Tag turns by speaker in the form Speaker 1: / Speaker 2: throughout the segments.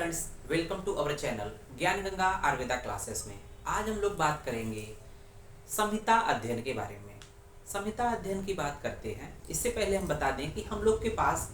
Speaker 1: Friends, welcome to our channel Gyan Ganga Ayurveda classes में। आज हम लोग बात करेंगे संहिता अध्ययन के बारे में। संहिता अध्ययन की बात करते हैं, इससे पहले हम बता दें कि हम लोग के पास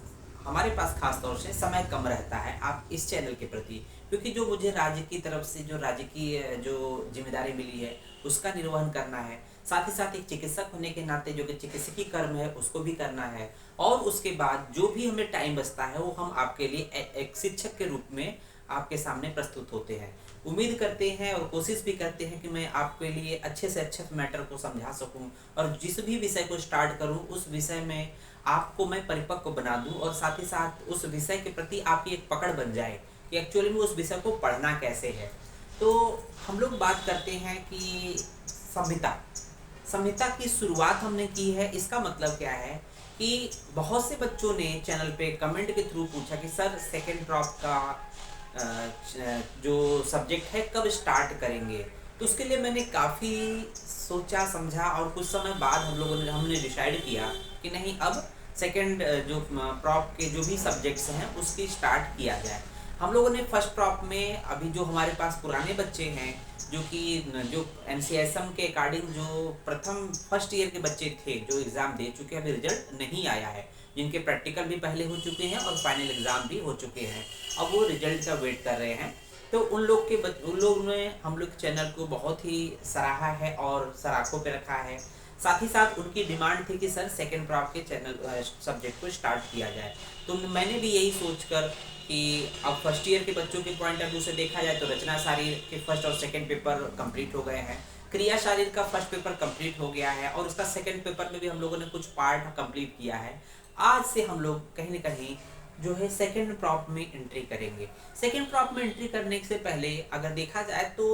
Speaker 1: हमारे पास खास तौर से समय कम रहता है आप इस चैनल के प्रति, क्योंकि जो मुझे राज्य की तरफ से जो राज्य की जो जिम्मेदारी मिली है उसका निर्वहन करना है, साथ ही साथ एक चिकित्सक होने के नाते जो कि चिकित्सकीय कर्म है उसको भी करना है, और उसके बाद जो भी हमें टाइम बचता है वो हम आपके लिए एक शिक्षक के रूप में आपके सामने प्रस्तुत होते हैं। उम्मीद करते हैं और कोशिश भी करते हैं कि मैं आपके लिए अच्छे से अच्छे मैटर को समझा सकूं, और जिस भी विषय को स्टार्ट करूं उस विषय में आपको मैं परिपक्व बना दूं, और साथ ही साथ उस विषय के प्रति आपकी एक पकड़ बन जाए कि एक्चुअली में उस विषय को पढ़ना कैसे है। तो हम लोग बात करते हैं कि संहिता संहिता की शुरुआत हमने की है। इसका मतलब क्या है कि बहुत से बच्चों ने चैनल पे कमेंट के थ्रू पूछा कि सर सेकेंड ड्रॉप का जो सब्जेक्ट है कब स्टार्ट करेंगे। तो उसके लिए मैंने काफ़ी सोचा समझा, और कुछ समय बाद हमने डिसाइड किया कि नहीं, अब सेकेंड जो प्रॉप के जो भी सब्जेक्ट्स हैं उसकी स्टार्ट किया जाए। हम लोगों ने फर्स्ट प्रॉप में अभी जो हमारे पास पुराने बच्चे हैं जो NCSM के अकॉर्डिंग जो प्रथम फर्स्ट ईयर के बच्चे थे जो एग्ज़ाम दे चुके हैं, अभी रिजल्ट नहीं आया है, जिनके प्रैक्टिकल भी पहले हो चुके हैं और फाइनल एग्ज़ाम भी हो चुके हैं, अब वो रिजल्ट का वेट कर रहे हैं। तो उन लोग ने हम लोग चैनल को बहुत ही सराहा है और सराखों पे रखा है। साथ ही साथ उनकी डिमांड थी कि सर सेकेंड प्रॉप के चैनल सब्जेक्ट को स्टार्ट किया जाए। तो मैंने भी यही सोचकर कि अब फर्स्ट ईयर के बच्चों के पॉइंट ऑफ व्यू से देखा जाए तो रचना शारीर के फर्स्ट और सेकंड पेपर कंप्लीट हो गए हैं, क्रिया शारीर का फर्स्ट पेपर कंप्लीट हो गया है, और उसका सेकंड पेपर में भी हम लोगों ने कुछ पार्ट कंप्लीट किया है। आज से हम लोग कहीं ना कहीं जो है सेकेंड प्रॉप में एंट्री करेंगे। सेकेंड प्रॉप में एंट्री करने से पहले अगर देखा जाए तो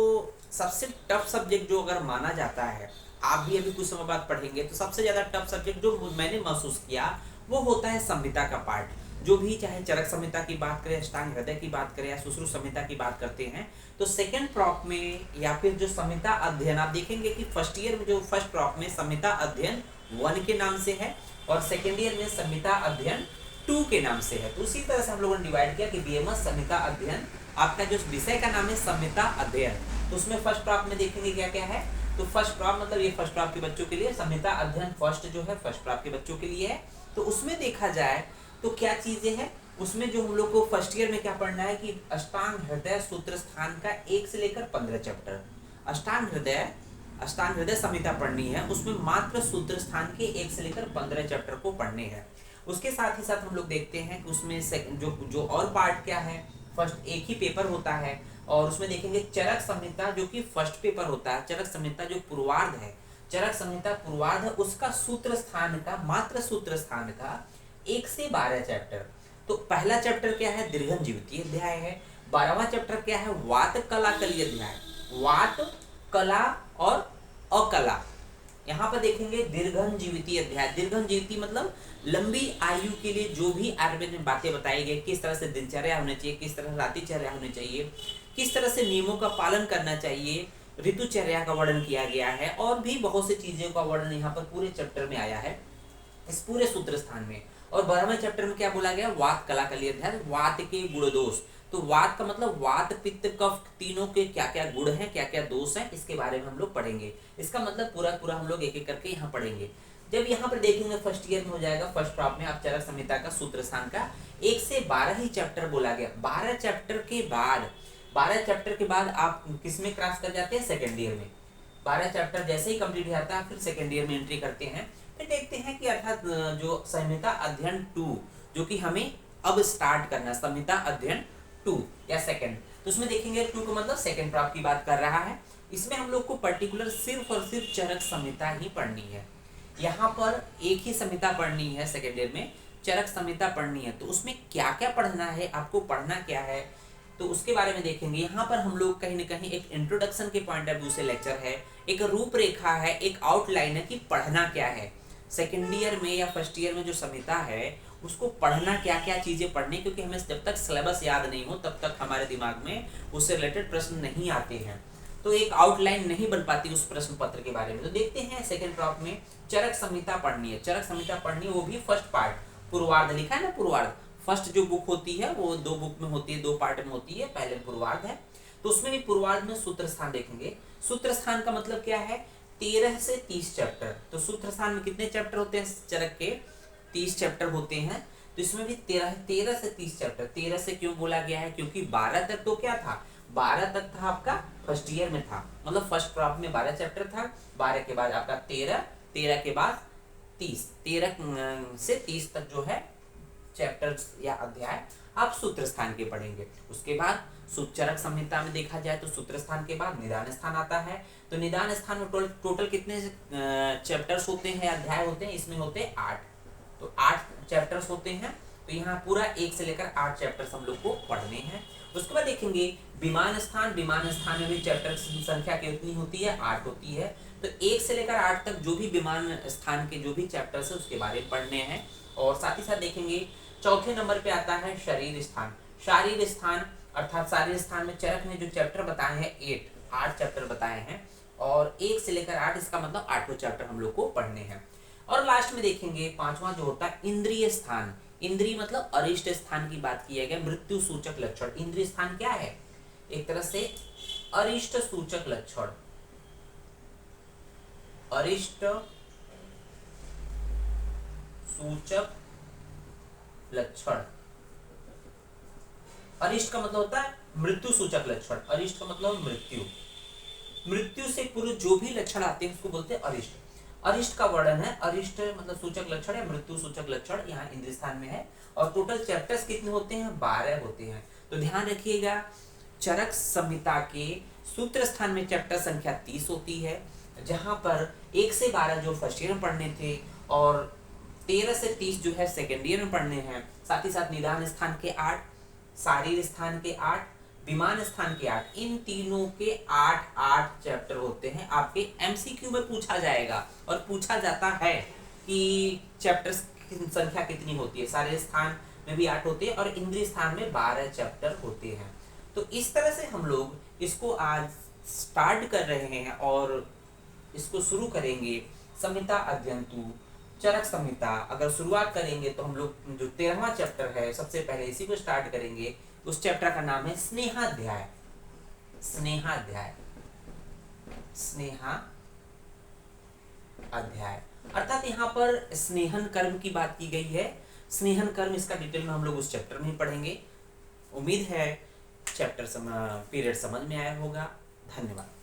Speaker 1: सबसे टफ सब्जेक्ट जो अगर माना जाता है, आप भी अभी कुछ समय बाद पढ़ेंगे, तो सबसे ज़्यादा टफ सब्जेक्ट जो मैंने महसूस किया वो होता है संहिता का पार्ट। जो भी चाहे चरक संहिता की बात करें, अष्टांग हृदय की बात करें या सुश्रुत संहिता की बात करते हैं, तो सेकेंड प्रॉप में या फिर जो संहिता अध्ययन आप देखेंगे कि फर्स्ट ईयर में जो फर्स्ट प्रॉप में संहिता अध्ययन 1 के नाम से है और सेकेंड ईयर में संहिता अध्ययन 2 के नाम से है। तो उसी तरह से हम लोगों ने डिवाइड किया कि BMS संहिता अध्ययन, आपका जो विषय का नाम है संहिता अध्ययन, तो उसमें फर्स्ट प्रॉप में देखेंगे क्या क्या है। तो फर्स्ट प्रॉप मतलब ये फर्स्ट प्रॉप के बच्चों के लिए संहिता अध्ययन फर्स्ट जो है फर्स्ट प्रॉप के बच्चों के लिए है। तो उसमें देखा जाए तो क्या चीजें हैं उसमें, जो हम लोग को फर्स्ट ईयर में क्या पढ़ना है कि अष्टांग हृदय सूत्र स्थान का 1 से लेकर 15 चैप्टर, अष्टांग हृदय संहिता पढ़नी है, उसमें मात्र सूत्र स्थान के 1 से लेकर 15 चैप्टर को पढ़ने हैं। उसके साथ ही साथ हम लोग देखते हैं कि उसमें जो और पार्ट क्या है, फर्स्ट एक ही पेपर होता है, और उसमें देखेंगे चरक संहिता जो कि फर्स्ट पेपर होता है। चरक संहिता जो पूर्वार्ध है, चरक संहिता पूर्वार्ध है, उसका सूत्र स्थान का मात्र सूत्र स्थान का 1 से 12 चैप्टर। तो पहला चैप्टर क्या है, दीर्घन जीवितीय अध्याय है। 12वां चैप्टर क्या है, वात कला कली अध्याय, वात कला और अकला। यहाँ पर देखेंगे दीर्घन जीवितीय अध्याय। दीर्घन जीविती मतलब लंबी आयु के लिए जो भी आयुर्वेद में बातें बताई गई, किस तरह से दिनचर्या होनी चाहिए, किस तरह रात्रिचर्या होनी चाहिए, किस तरह से नियमों का पालन करना चाहिए, ऋतुचर्या का वर्णन किया गया है, और भी बहुत सी चीजों का वर्णन यहाँ पर पूरे चैप्टर में आया है, इस पूरे सूत्र स्थान में। और 12वें चैप्टर में क्या बोला गया, वात कला कली अध्याय, वात के गुण दोष। तो वात का मतलब वात पित्त कफ तीनों के क्या क्या गुण हैं, क्या क्या दोष हैं, इसके बारे में हम लोग पढ़ेंगे। इसका मतलब पूरा हम लोग एक एक करके यहाँ पढ़ेंगे। जब यहाँ पर देखेंगे फर्स्ट ईयर में हो जाएगा फर्स्ट प्रॉप में आप चरक संहिता का सूत्र स्थान का 1 से 12 ही चैप्टर बोला गया। 12 चैप्टर के बाद आप किस में क्रॉस कर जाते हैं, सेकेंड ईयर में। 12 चैप्टर जैसे ही कंप्लीट हो जाता है फिर सेकेंड ईयर में एंट्री करते हैं। फिर देखते हैं कि अर्थात जो संहिता अध्ययन 2 जो कि हमें अब स्टार्ट करना, संहिता अध्ययन 2 या सेकंड, तो उसमें देखेंगे 2 का मतलब सेकंड प्रॉप की बात कर रहा है। इसमें हम लोग को पर्टिकुलर सिर्फ और सिर्फ चरक संहिता ही पढ़नी है। यहाँ पर एक ही संहिता पढ़नी है, सेकेंड ईयर में चरक संहिता पढ़नी है। तो उसमें क्या क्या पढ़ना है, आपको पढ़ना क्या है, तो उसके बारे में देखेंगे। यहाँ पर हम लोग कहीं ना कहीं एक इंट्रोडक्शन के पॉइंट ऑफ व्यू से लेक्चर है, एक रूपरेखा है, एक आउटलाइन है कि पढ़ना क्या है। सेकेंड ईयर में या फर्स्ट ईयर में जो संहिता है उसको पढ़ना क्या क्या चीजें पढ़नी, क्योंकि हमें जब तक सिलेबस याद नहीं हो तब तक हमारे दिमाग में उससे रिलेटेड प्रश्न नहीं आते हैं, तो एक आउटलाइन नहीं बन पाती उस प्रश्न पत्र के बारे में। तो देखते हैं सेकेंड प्रॉप में चरक संहिता पढ़नी है, चरक संहिता पढ़नी है, वो भी फर्स्ट पार्ट, पूर्वार्ध लिखा है ना, पूर्वार्ध फर्स्ट जो बुक होती है वो 2 बुक में होती है, 2 पार्ट में होती है। पहले पूर्वार्ध है, तो उसमें भी पूर्वार्ध में सूत्र स्थान देखेंगे। सूत्र स्थान का मतलब क्या है, 13 से 30 चैप्टर। तो सूत्र स्थान में कितने चैप्टर होते हैं चरक के, 30 चैप्टर होते हैं। तो इसमें भी 13 से 30 चैप्टर। 13 से क्यों बोला गया है, क्योंकि 12 तक तो क्या था, 12 तक था आपका फर्स्ट ईयर में था, मतलब फर्स्ट क्रॉप में 12 चैप्टर था। 12 के बाद आपका 13, 13 के बाद 30, 13 से 30 तक जो है चैप्टर्स या अध्याय आप सूत्र स्थान के पढ़ेंगे। उसके बाद चरक संहिता में देखा जाए तो सूत्र स्थान के बाद निदान स्थान आता है। तो निदान स्थान में टोटल कितने चैप्टर्स होते हैं, अध्याय होते हैं, इसमें होते हैं 8। तो 8 चैप्टर्स होते हैं। तो यहाँ पूरा 1 से लेकर 8 चैप्टर्स हम लोग को पढ़ने हैं। उसके बाद देखेंगे विमान स्थान। विमान स्थान में भी चैप्टर संख्या कितनी होती है, 8 होती है। तो 1 से लेकर 8 तक जो भी विमान स्थान के जो भी चैप्टर्स है उसके बारे में पढ़ने हैं। और साथ ही साथ देखेंगे चौथे नंबर पे आता है शरीर स्थान। शारीर स्थान अर्थात शारीर स्थान में चरक ने जो चैप्टर बताए हैं 8 चैप्टर बताए हैं, और 1 से लेकर 8 इसका मतलब 8 चैप्टर हम लोग को पढ़ने हैं। और लास्ट में देखेंगे 5वां जो होता है इंद्रिय स्थान। इंद्रिय मतलब अरिष्ट स्थान की बात किया गया, मृत्यु सूचक लक्षण। इंद्रिय स्थान क्या है, एक तरह से अरिष्ट सूचक लक्षण। अरिष्ट सूचक लक्षण। अरिष्ट का मतलब होता है मृत्यु सूचक लक्षण। अरिष्ट का मतलब मृत्यु, मृत्यु से पूर्व जो भी लक्षण आते हैं उसको बोलते हैं अरिष्ट। अरिष्ट का वर्णन है, अरिष्ट मतलब सूचक लक्षण है, मृत्यु सूचक लक्षण यहाँ इंद्रिय स्थान में है। और टोटल चैप्टर्स कितने होते हैं, 12 होते हैं। तो ध्यान रखिएगा चरक संहिता के सूत्र स्थान में चैप्टर संख्या 30 होती है, जहां पर 1 से 12 जो फर्स्ट ईयर में पढ़ने थे और 13 से 30 जो है सेकेंड ईयर में पढ़ने हैं। साथ ही साथ निदान स्थान के 8, शारीर स्थान के 8, विमान स्थान के 8, इन तीनों के 8 चैप्टर होते हैं। आपके एमसीक्यू में पूछा जाएगा और पूछा जाता है कि चैप्टर्स की संख्या कितनी होती है। शारीर स्थान में भी 8 होते हैं और इंद्रिय स्थान में 12 चैप्टर होते हैं। तो इस तरह से हम लोग इसको आज स्टार्ट कर रहे हैं और इसको शुरू करेंगे। संहिता अध्ययन 2 चरक संहिता अगर शुरुआत करेंगे तो हम लोग जो 13वां चैप्टर है सबसे पहले इसी को स्टार्ट करेंगे। उस चैप्टर का नाम है स्नेहाध्याय। स्नेहाध्याय, स्नेहाध्याय अर्थात यहाँ पर स्नेहन कर्म की बात की गई है। स्नेहन कर्म इसका डिटेल में हम लोग उस चैप्टर में पढ़ेंगे। उम्मीद है चैप्टर पीरियड समझ में आया होगा। धन्यवाद।